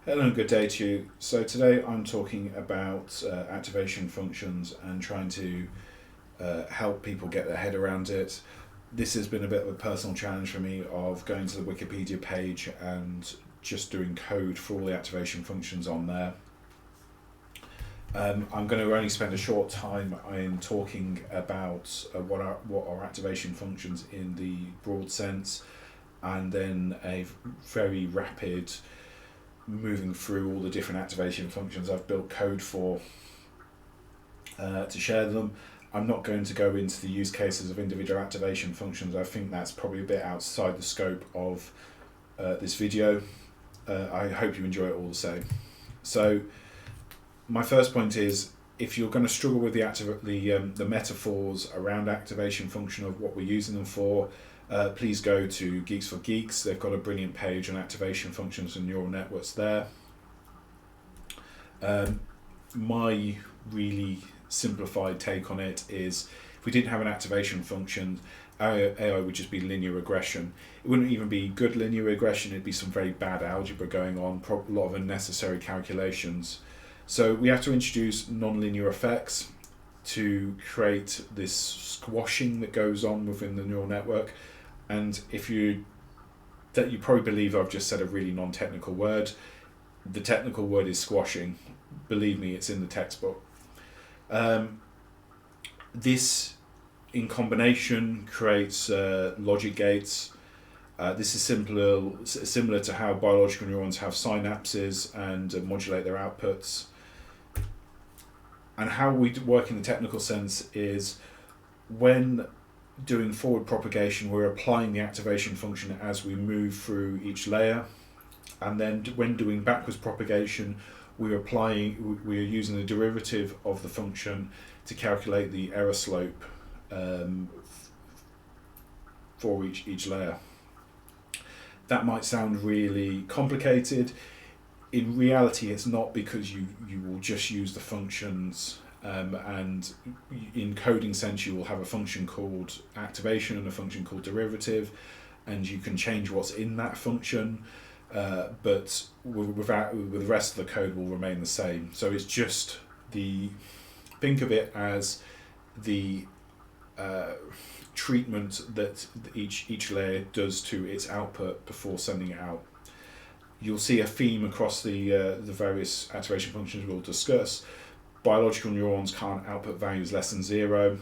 Hello and good day to you. So today I'm talking about activation functions and trying to help people get their head around it. This has been a bit of a personal challenge for me of going to the Wikipedia page and just doing code for all the activation functions on there. I'm going to only spend a short time in talking about what are activation functions in the broad sense, and then a very rapid moving through all the different activation functions I've built code for to share them. I'm not going to go into the use cases of individual activation functions. I think that's probably a bit outside the scope of this video. I hope you enjoy it all the same. So my first point is, if you're going to struggle with the metaphors around activation function of what we're using them for, please go to Geeks for Geeks. They've got a brilliant page on activation functions and neural networks there. My really simplified take on it is, if we didn't have an activation function, AI would just be linear regression. It wouldn't even be good linear regression, it'd be some very bad algebra going on, a lot of unnecessary calculations. So we have to introduce nonlinear effects to create this squashing that goes on within the neural network. And if you probably believe I've just said a really non-technical word. The technical word is squashing. Believe me, it's in the textbook. This, in combination, creates logic gates. This is similar to how biological neurons have synapses and modulate their outputs. And how we work in the technical sense is, when doing forward propagation, we're applying the activation function as we move through each layer, and then when doing backwards propagation, we're using the derivative of the function to calculate the error slope for each layer. That might sound really complicated. In reality, it's not, because you will just use the functions, and in coding sense you will have a function called activation and a function called derivative, and you can change what's in that function, but with the rest of the code will remain the same. So it's just think of it as the treatment that each layer does to its output before sending it out. You'll see a theme across the various activation functions we'll discuss. Biological neurons can't output values less than 0.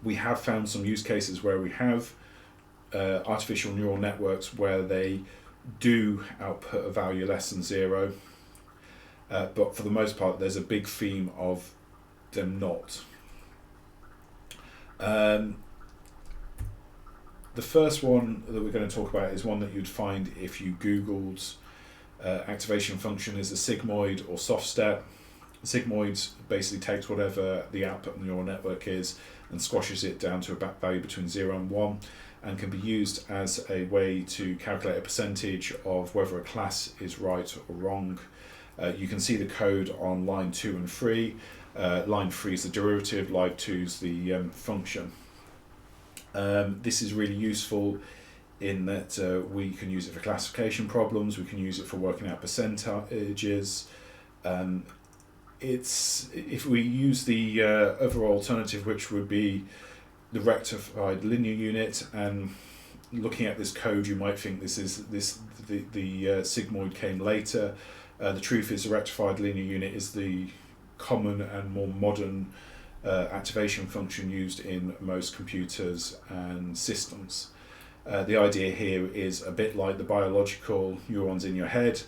We have found some use cases where we have artificial neural networks where they do output a value less than 0, but for the most part there's a big theme of them not. The first one that we're going to talk about is one that you'd find if you googled activation function, is a sigmoid or soft step. Sigmoid basically takes whatever the output of the neural network is and squashes it down to a value between 0 and 1, and can be used as a way to calculate a percentage of whether a class is right or wrong. You can see the code on line 2 and 3. Line 3 is the derivative, line 2 is the function. This is really useful in that we can use it for classification problems, we can use it for working out percentages. If we use the other alternative, which would be the rectified linear unit, and looking at this code you might think the sigmoid came later. The truth is, the rectified linear unit is the common and more modern activation function used in most computers and systems. The idea here is a bit like the biological neurons in your head.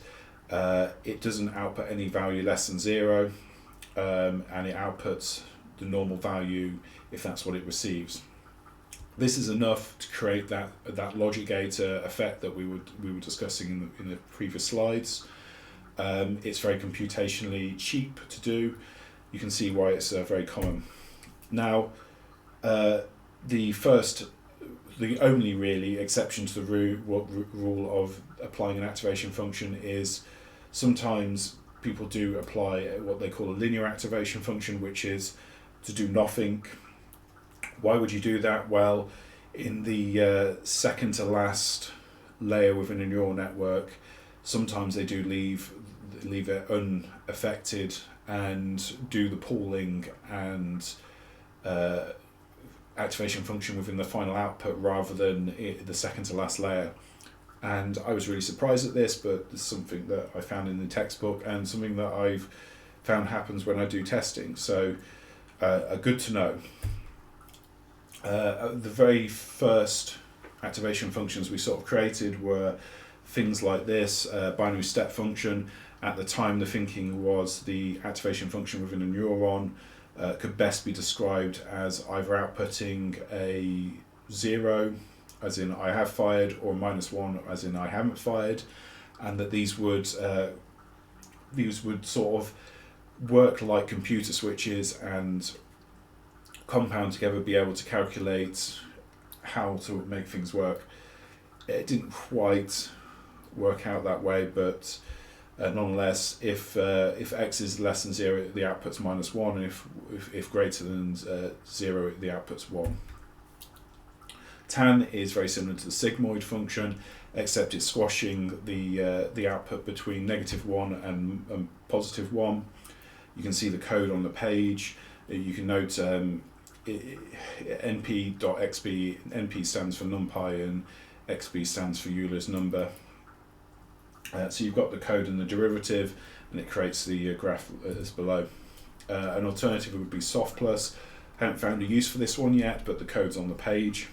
It doesn't output any value less than 0, and it outputs the normal value if that's what it receives. This is enough to create that logic gate effect that we were discussing in the previous slides. It's very computationally cheap to do. You can see why it's very common. Now, the only really exception to the rule of applying an activation function is sometimes people do apply what they call a linear activation function, which is to do nothing. Why would you do that? Well, in the second to last layer within a neural network, sometimes they do leave it unaffected and do the pooling and activation function within the final output rather than the second to last layer. And I was really surprised at this, but it's something that I found in the textbook and something that I've found happens when I do testing. So good to know. The very first activation functions we sort of created were things like this, binary step function. At the time, the thinking was the activation function within a neuron could best be described as either outputting a 0, as in I have fired, or -1, as in I haven't fired, and that these would sort of work like computer switches and compound together, be able to calculate how to make things work. It didn't quite work out that way, but nonetheless, if x is less than 0, the output's -1, and if greater than 0, the output's 1. Tan is very similar to the sigmoid function, except it's squashing the output between -1 and +1. You can see the code on the page. You can note np.xb, np stands for numpy and xb stands for Euler's number. So you've got the code and the derivative, and it creates the graph as below. An alternative would be soft plus. I haven't found a use for this one yet, but the code's on the page.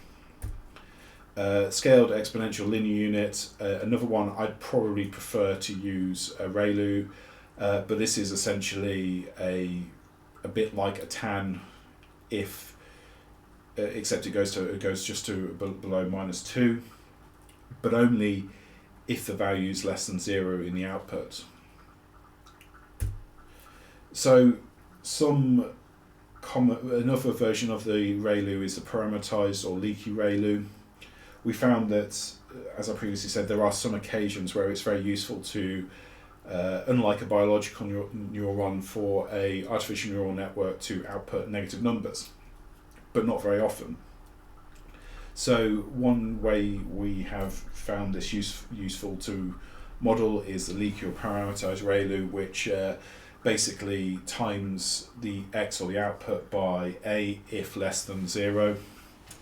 Scaled exponential linear unit. Another one I'd probably prefer to use a relu, but this is essentially a bit like a tan, if except it goes just to below -2, but only if the value is less than 0 in the output. So another version of the relu is the parameterized or leakyrelu. We found that, as I previously said, there are some occasions where it's very useful to, unlike a biological neuron, for a artificial neural network to output negative numbers, but not very often. So one way we have found this useful to model is the leaky or parameterized relu, which basically times the x or the output by a if less than 0,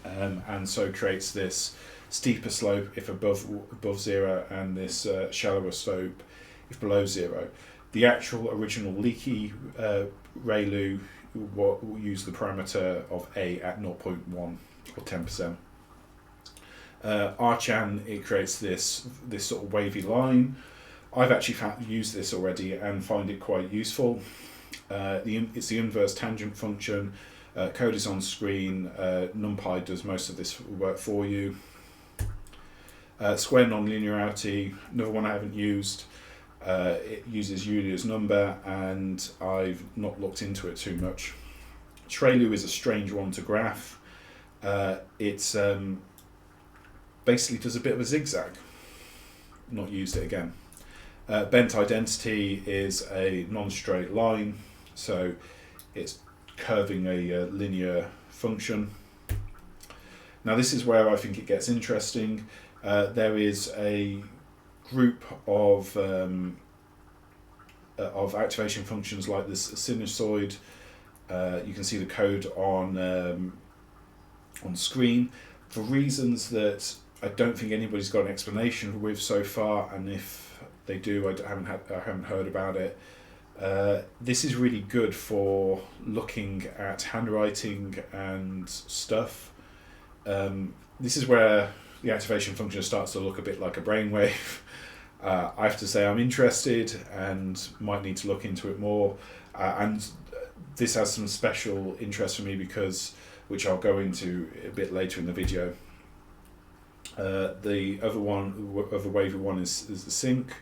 and so creates this steeper slope if above 0 and this shallower slope if below 0. The actual original leaky relu will use the parameter of a at 0.1 or 10%. Archan, it creates this sort of wavy line. I've actually used this already and find it quite useful. It's the inverse tangent function. Code is on screen. NumPy does most of this work for you. Square nonlinearity, another one I haven't used. It uses Euler's number, and I've not looked into it too much. Traelou is a strange one to graph. It's basically does a bit of a zigzag. Not used it again. Bent identity is a non-straight line, so it's curving a linear function. Now this is where I think it gets interesting. There is a group of activation functions like this Sinisoid. You can see the code on screen. For reasons that I don't think anybody's got an explanation with so far, and if they do, I haven't heard about it. This is really good for looking at handwriting and stuff. This is where the activation function starts to look a bit like a brainwave. I have to say I'm interested and might need to look into it more. And this has some special interest for me because, which I'll go into a bit later in the video. The other wavy one is the sync,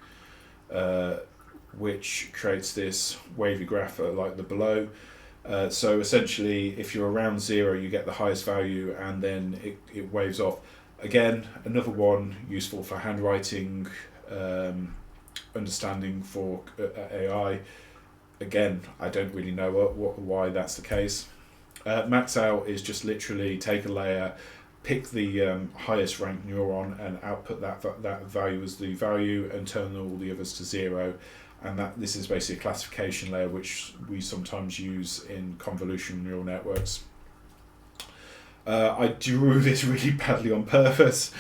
which creates this wavy graph like the below. So essentially, if you're around 0, you get the highest value, and then it waves off. Again, another one useful for handwriting, understanding for AI. Again, I don't really know why that's the case. Maxout is just literally take a layer pick the highest ranked neuron and output that value as the value and turn all the others to 0. And this is basically a classification layer which we sometimes use in convolutional neural networks. I drew this really badly on purpose.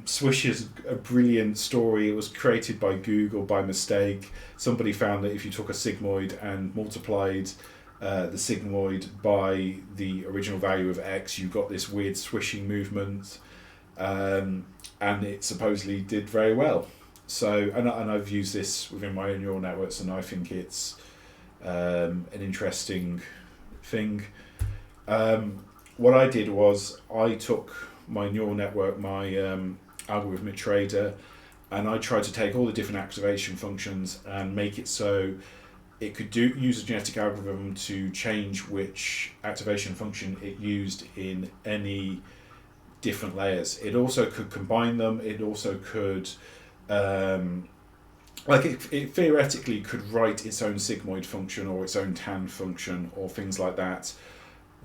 Swish is a brilliant story. It was created by Google by mistake. Somebody found that if you took a sigmoid and multiplied the sigmoid by the original value of x, you got this weird swishing movement, and it supposedly did very well. So, and I've used this within my own neural networks, and I think it's an interesting thing. What I did was I took my neural network, my algorithmic trader, and I tried to take all the different activation functions and make it so it could use a genetic algorithm to change which activation function it used in any different layers. It also could combine them. It also could, it theoretically could write its own sigmoid function or its own tan function or things like that.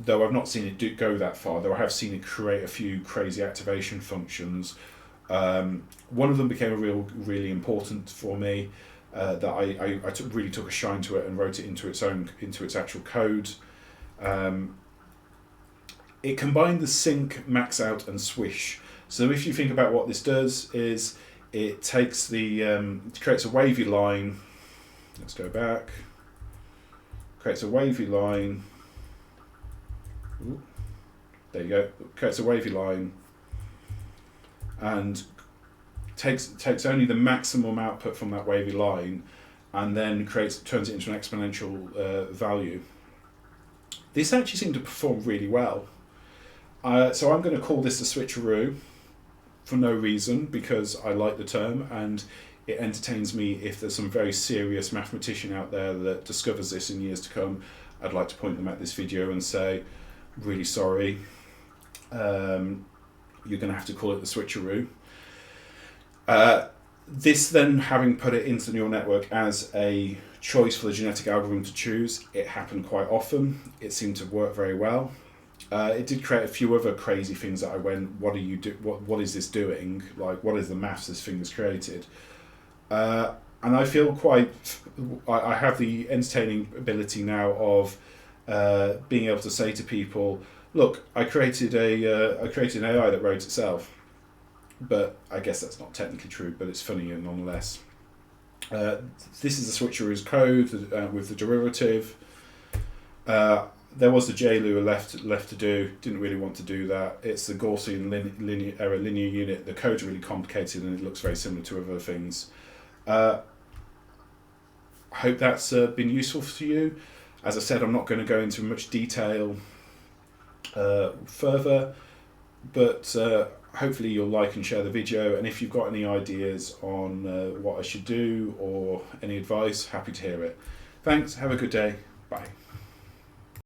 Though I've not seen it go that far, though I have seen it create a few crazy activation functions. One of them became really important for me, that I really took a shine to it and wrote it into its actual code. It combined the sync, Maxout, and Swish. So if you think about what this does, is it takes it creates a wavy line. Let's go back. Creates a wavy line. Ooh, there you go. Creates a wavy line and takes only the maximum output from that wavy line, and then turns it into an exponential value. This actually seemed to perform really well. So I'm going to call this the Switcheroo for no reason, because I like the term and it entertains me. If there's some very serious mathematician out there that discovers this in years to come, I'd like to point them at this video and say, really sorry, you're going to have to call it the Switcheroo. This then, having put it into the neural network as a choice for the genetic algorithm to choose, it happened quite often. It seemed to work very well. It did create a few other crazy things that I went, what is this doing? Like, what is the maths this thing has created? And I feel I have the entertaining ability now of being able to say to people, look, I created an AI that wrote itself. But I guess that's not technically true, but it's funny nonetheless. This is the Switcheroo's code with the derivative. There was the Traelou left to do. Didn't really want to do that. It's the Gaussian linear unit. The code's really complicated and it looks very similar to other things. I hope that's been useful to you. As I said, I'm not going to go into much detail further, but hopefully you'll like and share the video, and if you've got any ideas on what I should do or any advice, happy to hear it. Thanks, have a good day, bye.